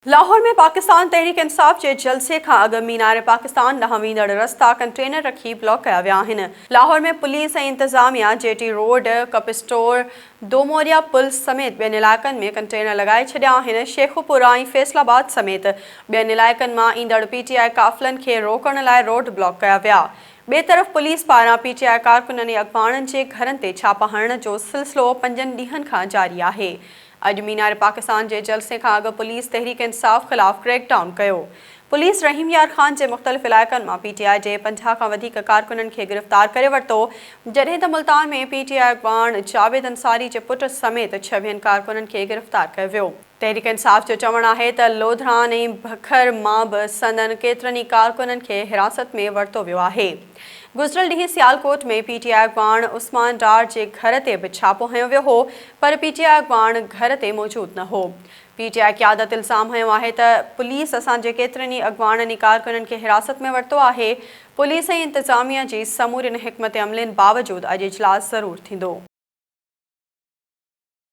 लाहौर में पाकिस्तान तहरीक इंसाफ के जलसे का अग मीनार पाकिस्तान ॾांहुं वेंदड़ रस्ता कंटेनर रखी ब्लॉक कया विया आहिनि। लाहौर में पुलिस ऐं इंतजामिया जेटी रोड, कप स्टोर, दोमोरिया पुल समेत ॿियनि इलाइक़नि में कंटेनर लॻाए छॾिया आहिनि। शेखुपुरा ऐं फैसलाबाद समेत ॿियनि इलाइक़नि मां ईंदड़ पीटीआई काफ़िलनि खे रोकण लाइ रोड ब्लॉक कया विया। ॿिए तरफ़ पुलिस पारां पीटीआई कारकुननि ऐं अॻवाननि जे घरनि ते छापा हणण जो सिलसिलो 5 ॾींहनि खां जारी आहे। अॼु मीनार पाकिस्तान जे जलसे खां अॻु पुलिस तहरीक इंसाफ ख़िलाफ़ क्रैकडाउन कयो। पुलिस रहीम यार ख़ान जे मुख़्तलिफ़ इलाइक़नि मां पीटीआई जे 50 खां वधीक कारकुननि खे गिरफ़्तार करे वरितो, जॾहिं त मुल्तान में पीटीआई अॻवान जावेद अंसारी जे पुट समेत 6 ॿियनि कारकुननि खे गिरफ़्तार कयो वियो। तहरीक इंसाफ जो चवणु आहे त लोधरान ऐं भखर मां बि संदनि केतिरनि ई कारकुननि खे हिरासत में वरितो वियो आहे। गुज़िरियल ॾींहुं सियालकोट में पीटीआई अॻवान उस्मान डार जे घर ते बि छापो हयो वियो हो, पर पीटीआई अॻवान घर ते मौजूदु न हो। पीटीआई क़यादत इल्ज़ाम हयो आहे त पुलिस असांजे केतिरनि ई अॻवाननि ऐं कारकुननि खे हिरासत में वरितो आहे। पुलिस ऐं इंतज़ामिया जी समूरियुनि हिकमत अमलनि बावजूदि अॼु इजलास ज़रूरु थींदो।